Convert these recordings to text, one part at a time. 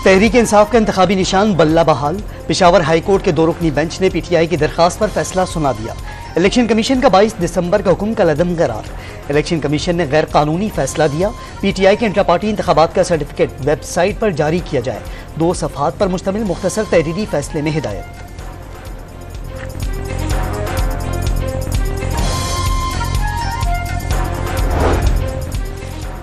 तहरीक इंसाफ का इंतखाबी निशान बल्ला बहाल। पेशावर हाई कोर्ट के 2 रुकनी बेंच ने पीटीआई की दरखास्त पर फैसला सुना दिया। इलेक्शन कमीशन का 22 दिसंबर का हुक्म कल अदम करार। इलेक्शन कमीशन ने गैर कानूनी फैसला दिया। पीटीआई के इंट्रा पार्टी इंतखाबात का सर्टिफिकेट वेबसाइट पर जारी किया जाए। 2 सफ़हात पर मुश्तमिल मुख्तसर तहरीरी फैसले में हिदायत।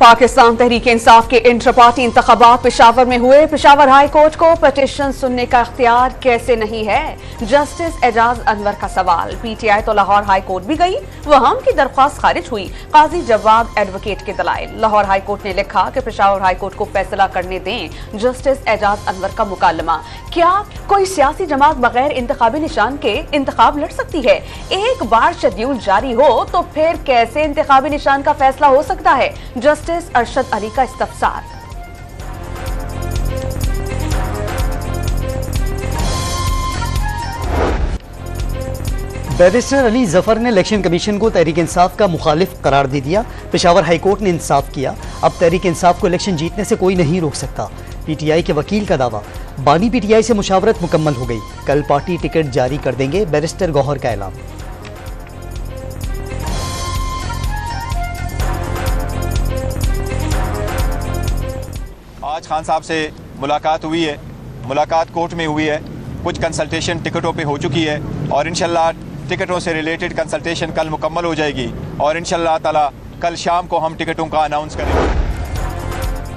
पाकिस्तान तहरीक इंसाफ के इंटर पार्टी इंतखाबात पेशावर में हुए। पेशावर हाई कोर्ट को पिटीशन सुनने का इख्तियार कैसे नहीं है, जस्टिस एजाज अनवर का सवाल। पीटीआई तो लाहौर हाई कोर्ट भी गई, वहां उनकी दरख्वास्त खारिज हुई। काजी जवाब एडवोकेट के दलाइल। लाहौर हाई कोर्ट ने लिखा कि पेशावर हाई कोर्ट को फैसला करने दें जस्टिस एजाज अनवर का मुकालमा। क्या कोई सियासी जमात बगैर इंतखाबी निशान के इंतखाब लड़ सकती है? एक बार शेड्यूल जारी हो तो फिर कैसे इंतखाबी निशान का फैसला हो सकता है? जस्टिस अरशद अली का इस्तफसार। बैरिस्टर अली जफर ने इलेक्शन कमीशन को तहरीक इंसाफ का मुखालिफ करार दे दिया। पेशावर हाई कोर्ट ने इंसाफ किया। अब तहरीक इंसाफ को इलेक्शन जीतने से कोई नहीं रोक सकता। पीटीआई के वकील का दावा। बानी पीटीआई से मुशावरत मुकम्मल हो गई, कल पार्टी टिकट जारी कर देंगे। बैरिस्टर गौहर का ऐलान। आज खान साहब से मुलाकात हुई है, मुलाकात कोर्ट में हुई है। कुछ कंसल्टेशन टिकटों पे हो चुकी है और इंशाल्लाह टिकटों से रिलेटेड कंसल्टेशन कल मुकम्मल हो जाएगी और इंशाल्लाह ताला कल शाम को हम टिकटों का अनाउंस करेंगे।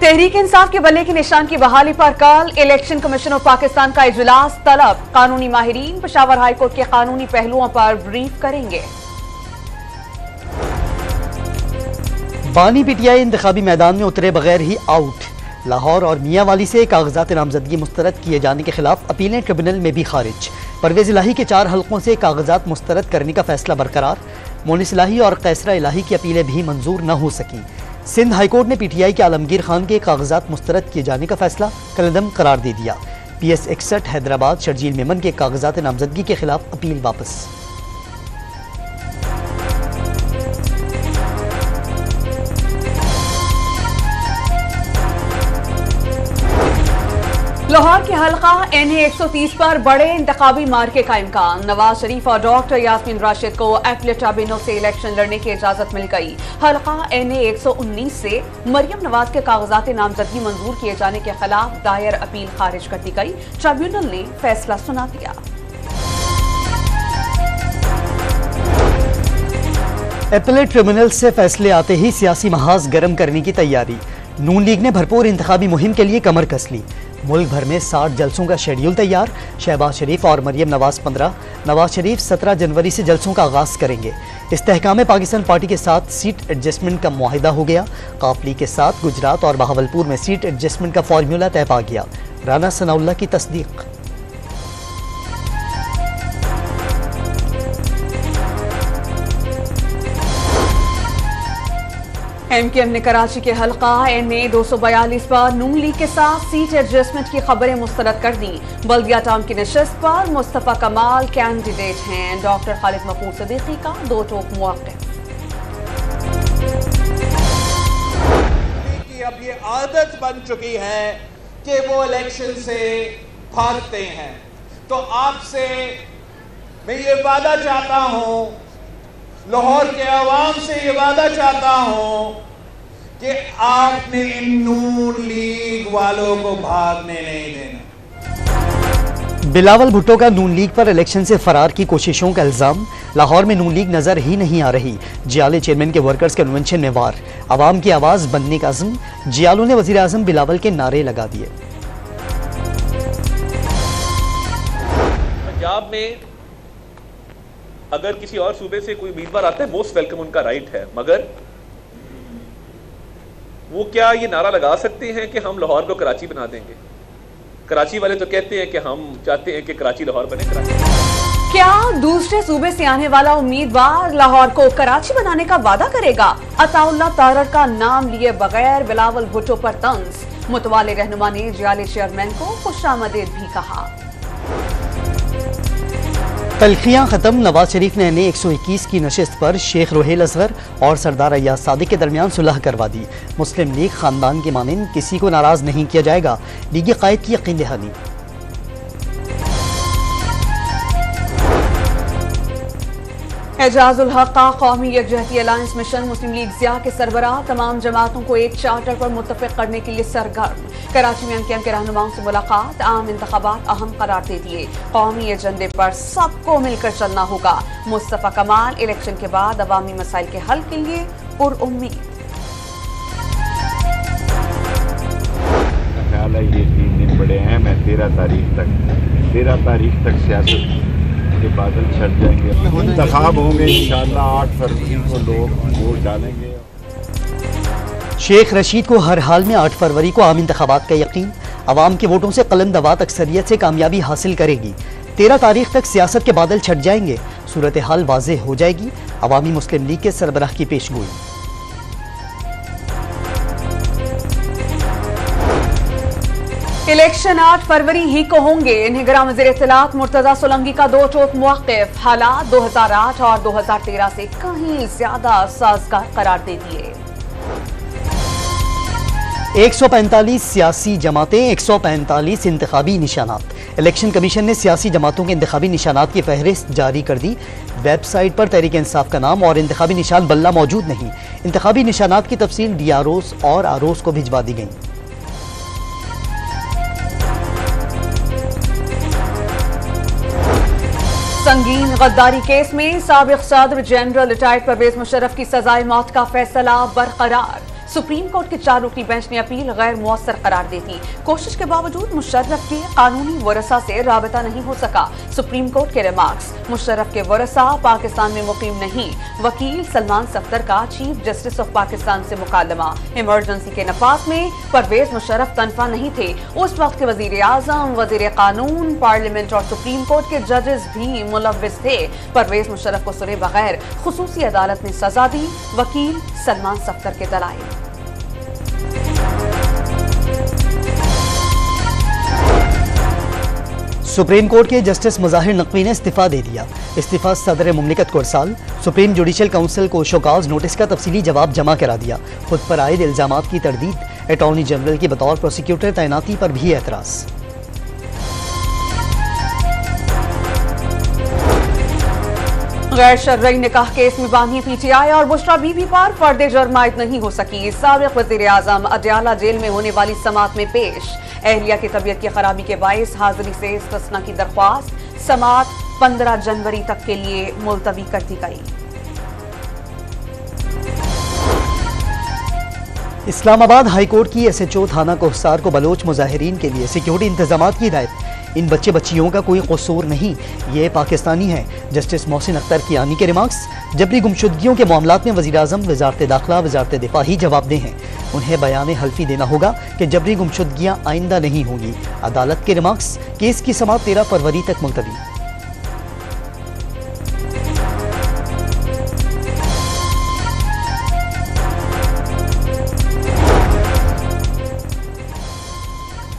तहरीक इंसाफ के बल्ले के निशान की बहाली पर कल इलेक्शन कमीशन ऑफ पाकिस्तान का इजलास तलब। कानूनी माहिरीन पेशावर हाई कोर्ट के कानूनी पहलुओं पर ब्रीफ करेंगे। बानी पीटीआई इंतखाबी मैदान में उतरे बगैर ही आउट। लाहौर और मियांवाली से कागजात नामजदगी मुस्तरद किए जाने के खिलाफ अपीलें ट्रिब्यूनल में भी खारिज। परवेज इलाही के 4 हलकों से कागजात मुस्तरद करने का फैसला बरकरार। मोनिस इलाही और कैसरा इलाही की अपीलें भी मंजूर न हो सकी। सिंध हाईकोर्ट ने पीटीआई के आलमगीर खान के कागजात मुस्तरद किए जाने का फैसला कलअदम करार दे दिया। PS 61 हैदराबाद शर्जील मेमन के कागजात नामजदगी के खिलाफ अपील वापस। लाहौर के हल्का NA 130 पर बड़े इंतखाबी मार्के का इम्कान। नवाज शरीफ और डॉक्टर यास्मीन राशिद को अपीलेट ट्रिब्यूनल से इलेक्शन लड़ने की इजाजत मिल गई। हल्का NA 119 से मरियम नवाज के कागजात नामजदगी मंजूर किए जाने के खिलाफ दायर अपील खारिज कर दी गई। ट्रिब्यूनल ने फैसला सुना दिया। अपीलेट ट्रिब्यूनल से फैसले आते ही सियासी महाज गर्म करने की तैयारी। नून लीग ने भरपूर इंतखाबी मुहिम के लिए कमर कस ली। मुल्क भर में 60 जलसों का शेड्यूल तैयार। शहबाज शरीफ और मरियम नवाज 15, नवाज शरीफ 17 जनवरी से जलसों का आगाज करेंगे। इस्तेहकाम पाकिस्तान पार्टी के साथ सीट एडजस्टमेंट का मुआहिदा हो गया। काफली के साथ गुजरात और बहावलपुर में सीट एडजस्टमेंट का फार्मूला तय पा गया। राना सनाउल्लाह की तस्दीक। MKM ने कराची के हल्का NA 242 पर नून लीग के साथ सीट एडजस्टमेंट की खबरें मुस्तरद कर दी। बल्दिया टाउन की नशस्त पर मुस्तफा कमाल कैंडिडेट हैं। डॉक्टर खालिद मकबूल सिद्दीकी का 2 टोक मुवाक्किफ। अब ये आदत बन चुकी है कि वो इलेक्शन से भागते हैं। तो आपसे मैं ये वादा चाहता हूं, लाहौर के अवाम से ये वादा चाहता हूं कि आपने इन नून लीग वालों को भागने नहीं देना। बिलावल भुट्टो का नून लीग पर इलेक्शन से फरार की कोशिशों का इल्जाम। लाहौर में नून लीग नजर ही नहीं आ रही। जियाले चेयरमैन के वर्कर्स कन्वेंशन में वार। आवाम की आवाज बनने का अज़्म। जियालों ने वजीर आजम बिलावल के नारे लगा दिए। पंजाब में अगर किसी और सूबे से कोई उम्मीदवार आता है, मोस्ट वेलकम, उनका राइट है, मगर वो क्या ये नारा लगा सकते हैं कि हम लाहौर को कराची बना देंगे? कराची वाले तो कहते हैं कि हम चाहते हैं कि कराची लाहौर बने। कराची क्या दूसरे सूबे से आने वाला उम्मीदवार लाहौर को कराची बनाने का वादा करेगा? अताउल्लाह तारड़ का नाम लिए बगैर बिलावल भुट्टो पर तंज। मुतवाले रहनुमा ने जियाले चेयरमैन को खुशामदीद भी कहा। तलखियां खत्म। नवाज शरीफ ने NA 121 की नशिस्त पर शेख रोहेल असगर और सरदार अय्याज सादिक के दरमियान सुलह करवा दी। मुस्लिम लीग खानदान के मानिंद किसी को नाराज नहीं किया जाएगा, लीगी कायद की यकीन दहानी। एजाजुल हक का कौमी यकजहती अलायंस मिशन मुस्लिम लीग ज़िया के सरबराह तमाम जमातों को एक चार्टर पर मुत्तफिक करने के लिए सरगर्म। कराची में MKM के रहनुमाओं से मुलाकात, आम इंतखाबात अहम करार दे दिए। कौमी एजेंडे पर सबको मिलकर चलना होगा। मुस्तफा कमाल इलेक्शन के बाद अवामी मसाइल के हल के लिए पुरउम्मीद। ख्याल है ये 3 दिन बड़े हैं। मैं 13 तारीख तक सियासत के बादल छट जाएंगे। इंतखाब होंगे इंशाअल्लाह 8 फरवरी को लोग वोट डालेंगे। शेख रशीद को हर हाल में 8 फरवरी को आम इंतखाबात का यकीन। अवाम के वोटों से कलम दवात अक्सरियत से कामयाबी हासिल करेगी। 13 तारीख तक सियासत के बादल छट जाएंगे, सूरत हाल वाज़ेह हो जाएगी। अवामी मुस्लिम लीग के सरबराह की पेशगोई। इलेक्शन 8 फरवरी ही को होंगे। निगरान वज़ीर इत्तलात मुर्तज़ा सोलंकी का 2 टोक मुवक्किफ। हालात 2008 और 2013 से कहीं ज्यादा साजगार करार दे दिए। 145 सियासी जमातें, 145 इंतखाबी निशानात। इलेक्शन कमीशन ने सियासी जमातों के इंतखाबी निशानात की फहरिस्त जारी कर दी। वेबसाइट पर तहरीक इंसाफ का नाम और इंतखाबी निशान बल्ला मौजूद नहीं। इंतखाबी निशानात की तफसील DROs और ROs को भिजवा दी गई। संगीन गद्दारी केस में साबिक सदर जनरल रिटायर्ड परवेज मुशर्रफ की सजाए मौत का फैसला बरकरार। सुप्रीम कोर्ट के 4 रुकनी बेंच ने अपील गैर मुअस्सर करार दी थी। कोशिश के बावजूद मुशर्रफ के कानूनी वरसा से राबता नहीं हो सका। सुप्रीम कोर्ट के रिमार्क्स, मुशर्रफ के वरसा पाकिस्तान में मुकीम नहीं। वकील सलमान सफ्दर का चीफ जस्टिस ऑफ पाकिस्तान से मुकालमा। इमरजेंसी के नफाज में परवेज मुशर्रफ तनफा नहीं थे। उस वक्त के वजीर आजम, वजीर कानून, पार्लियामेंट और सुप्रीम कोर्ट के जजेस भी मुलव्विस थे। परवेज मुशर्रफ को सुने बगैर खुसूसी अदालत ने सजा दी। वकील सलमान सफ्दर के दलाइल। सुप्रीम कोर्ट के जस्टिस मुजाहिर नकवी ने इस्तीफा दे दिया। इस्तीफा सदर मुमलिकत को इरसाल। सुप्रीम जुडिशल काउंसिल को शोकाज नोटिस का तफसीली जवाब जमा करा दिया। खुद पर आयद इल्जामात की तरदीद। अटॉर्नी जनरल की बतौर प्रोसिक्यूटर तैनाती पर भी एतराज। गैर शर्ई निकाह केस में बानी PTI और बुशरा बीबी पर फर्द जुर्म आयद नहीं हो सकी। साबिक वजीर आजम अडयाला जेल में होने वाली समाअत में पेश। एहलिया की तबीयत की खराबी के बायस हाजिरी से इस्तिस्ना की दरख्वास्त। समाअत 15 जनवरी तक के लिए मुलतवी कर दी गई। इस्लामाबाद हाई कोर्ट की SHO थाना कोहसार को बलोच मुजाहिरीन के लिए सिक्योरिटी इंतजाम की हिदायत। इन बच्चे बच्चियों का कोई कसूर नहीं, ये पाकिस्तानी है। जस्टिस मोहसिन अख्तर कियानी के रिमार्क्स, जबरी गुमशुदगियों के मामलात में वज़ीर आज़म, वज़ारत दाखिला, वज़ारत दिफा ही जवाबदेह हैं। उन्हें बयान हल्फी देना होगा कि जबरी गुमशुदगियाँ आइंदा नहीं होंगी। अदालत के रिमार्क्स, केस की समाअत 13 फरवरी तक मुलतवी।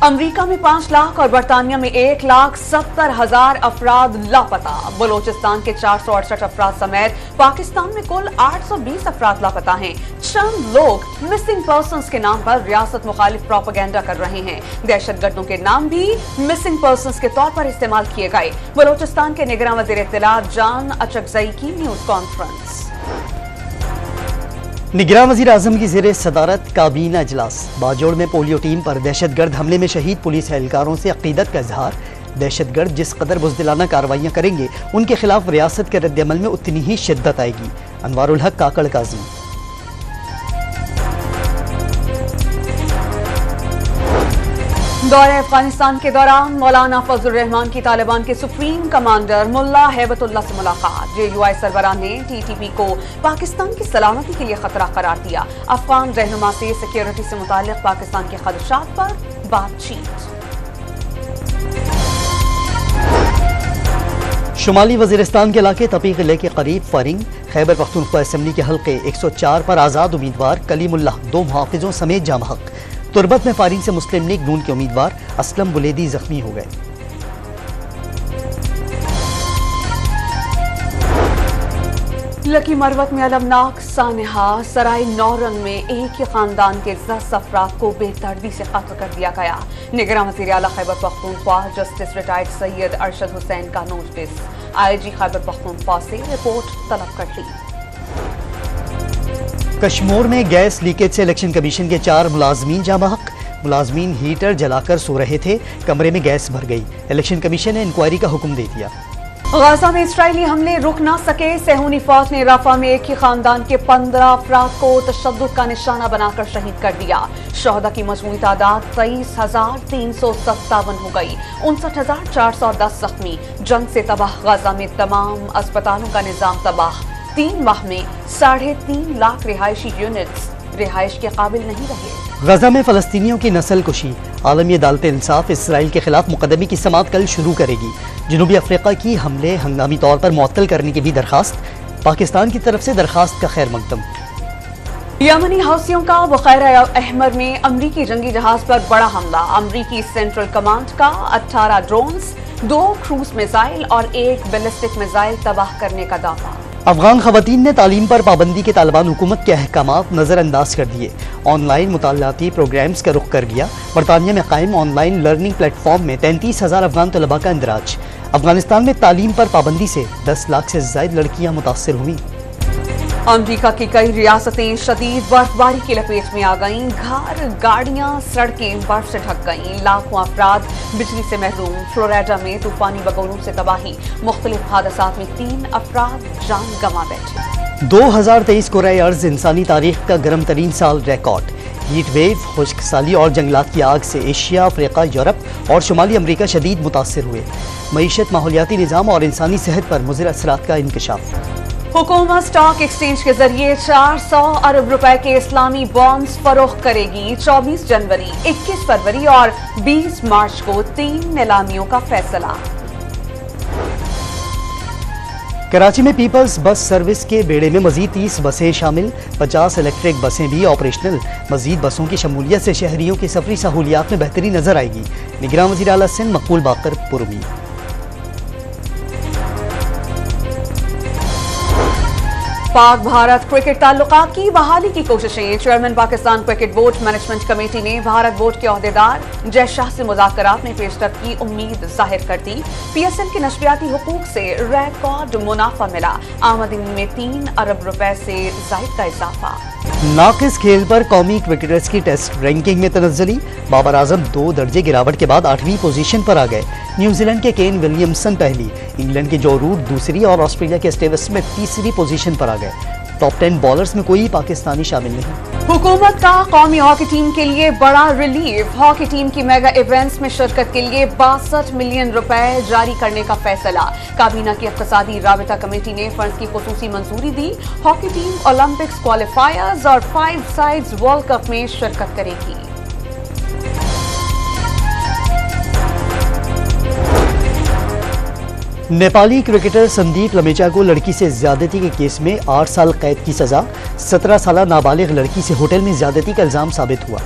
अमरीका में 5 लाख और बरतानिया में 1,70,000 अफराद लापता। बलोचिस्तान के 468 अफराद समेत पाकिस्तान में कुल 820 अफराद लापता हैं। चंद लोग मिसिंग पर्सन्स के नाम पर रियासत मुखालिफ प्रोपेगेंडा कर रहे हैं। दहशतगर्दों के नाम भी मिसिंग पर्सन्स के तौर पर इस्तेमाल किए गए। बलोचिस्तान के निगरान वज़ीर इत्तलात जान अचकजई की न्यूज कॉन्फ्रेंस। निगरान वज़ीर आज़म की ज़ेरे सदारत काबीना इजलास। बाजोड़ में पोलियो टीम पर दहशतगर्द हमले में शहीद पुलिस एहलकारों से अकीदत का इजहार। दहशतगर्द जिस कदर बुज़दिलाना कार्रवाइयाँ करेंगे, उनके खिलाफ रियासत के रद्द-ए-अमल में उतनी ही शिद्दत आएगी। अनवारुल हक काकड़ काज़ी। दौरे अफगानिस्तान के दौरान मौलाना फजलुर रहमान की तालिबान के सुप्रीम कमांडर मुल्ला हैबतुल्लाह से मुलाकात। JUI सरबराह ने TTP को पाकिस्तान की सलामती के लिए खतरा करार दिया। अफगान रहनुमा से सिक्योरिटी से मुताल्लिक पाकिस्तान के खदशात पर बातचीत। शुमाली वजीरिस्तान के इलाके तपी किले के करीब फायरिंग। खैबर पख्तूनख्वा असम्बली के हल्के 104 पर आज़ाद उम्मीदवार कलीमुल्लाह 2 मुहाफिजों समेत जाम हक। तुरबत में फायरिंग से मुस्लिम लीग नून के उम्मीदवार असलम बुलेदी जख्मी हो गए। लकी मरवत में अलमनाक सानहा, सराय नौरंग में एक ही खानदान के 10 अफराद को बेदर्दी से कत्ल कर दिया गया। निगरान वज़ीर आला खैबर पख्तूनख्वा जस्टिस रिटायर्ड सैयद अरशद हुसैन का नोटिस, IG खैबर पख्तूनख्वा से रिपोर्ट तलब कर ली। कश्मीर में गैस लीकेज से इलेक्शन कमीशन के 4 मुलाजमीन जाँ बहक। मुलाजमीन हीटर जलाकर सो रहे थे, कमरे में गैस भर गई। इलेक्शन कमीशन ने इंक्वायरी का हुक्म दे दिया। गाजा में इस्राइली हमले रुक न सके, सहूनी फौज ने राफा में एक ही खानदान के 15 अफराद को तशद्दुद का निशाना बनाकर शहीद कर दिया। शहदा की मजमूई तादाद 23,357 हो गई, 59,410 जख्मी। जंग से तबाह गाजा में तमाम अस्पतालों का निजाम तबाह। 3 माह में 3.5 लाख रिहायशी यूनिट्स रिहाइश के काबिल नहीं रहे। गजा में फलस्तीनियों की नस्ल कुशी, आलमी अदालत इंसाफ इसराइल के खिलाफ मुकदमे की समाअत कल शुरू करेगी। जनूबी अफ्रीका की हमले हंगामी तौर पर मुअत्तल करने की भी दरखास्त, पाकिस्तान की तरफ से दरखास्त का खैर मकदम। यमनी हौसियों का बुखैरा अहमर में अमरीकी जंगी जहाज पर बड़ा हमला। अमरीकी सेंट्रल कमांड का 18 ड्रोन्स, 2 क्रूज मिसाइल और 1 बैलिस्टिक मिसाइल तबाह करने का दावा। अफगान खवातीन ने तालीम पर पाबंदी के तालिबान हुकूमत के अहकामात नज़रअंदाज कर दिए। ऑनलाइन मुतालाती प्रोग्राम्स का रुख कर दिया। बरतानिया में कायम ऑनलाइन लर्निंग प्लेटफॉर्म में 33,000 अफगान तलबा का इंदराज। अफगानिस्तान में तालीम पर पाबंदी से 10 लाख से ज्यादा लड़कियां मुतासर हुई। अमरीका की कई रियासतें शदीद बर्फबारी की लपेट में आ गईं। घर, गाड़ियां, सड़कें बर्फ से ढक गईं। लाखों अफराद बिजली से महरूम। फ्लोरिडा में तूफानी बगोलों से तबाही। मुख्तलिफ हादसात में 3 अफराद जान गंवा बैठे। 2023 कोराए अर्ज इंसानी तारीख का गर्म तरीन साल रिकॉर्ड। हीट वेव, खुश्क साली और जंगलात की आग से एशिया, अफ्रीका, यूरोप और शुमाली अमरीका शदीद मुतासर हुए। मईशत, माहौलियाती निज़ाम और इंसानी सेहत पर मुज़र असरात का इंकशाफ। हुकूमत स्टॉक एक्सचेंज के जरिए 400 अरब रुपए के इस्लामी बॉन्ड्स फरोख्त करेगी। 24 जनवरी, 21 फरवरी और 20 मार्च को 3 नीलामियों का फैसला। कराची में पीपल्स बस सर्विस के बेड़े में मजीद 30 बसें शामिल, 50 इलेक्ट्रिक बसें भी ऑपरेशनल। मजीद बसों की शमूलियत से शहरियों की सफरी सहूलियात में बेहतरी नजर आएगी। निगरान वज़ीर आला सिंध मकबूल बाकर पुरुमी। पाक भारत क्रिकेट ताल्लुकात की बहाली की कोशिशें। Chairman Pakistan cricket board management committee ने भारत बोर्ड के ओहदेदार जय शाह से मुज़ाकरात में पेशरफ की उम्मीद जाहिर कर दी। PSL के नशरियाती हुकूक से रिकॉर्ड मुनाफा मिला। आमदनी में 3 अरब रुपए से ज़ायद का इजाफा। नाकिस खेल पर कौमी क्रिकेटर्स की टेस्ट रैंकिंग में तनज़्ज़ुली। बाबर आजम 2 दर्जे गिरावट के बाद 8वीं पोजीशन पर आ गए। न्यूजीलैंड के केन विलियमसन पहली, इंग्लैंड के जो रूट दूसरी और ऑस्ट्रेलिया के स्टीव स्मिथ तीसरी पोजीशन पर आ गए। टॉप 10 बॉलर्स में कोई पाकिस्तानी शामिल नहीं। हुकूमत का कौमी हॉकी टीम के लिए बड़ा रिलीफ। हॉकी टीम की मेगा इवेंट्स में शिरकत के लिए 62 मिलियन रुपए जारी करने का फैसला। काबीना की इक़्तिसादी राबिता कमेटी ने फंड्स की खुसूसी मंजूरी दी। हॉकी टीम ओलंपिक्स क्वालिफायर्स और 5 साइड्स वर्ल्ड कप में शिरकत करेगी। नेपाली क्रिकेटर संदीप लमेचा को लड़की से ज्यादती के केस में 8 साल कैद की सजा। 17 साल नाबालिग लड़की से होटल में ज्यादती का इल्जाम साबित हुआ।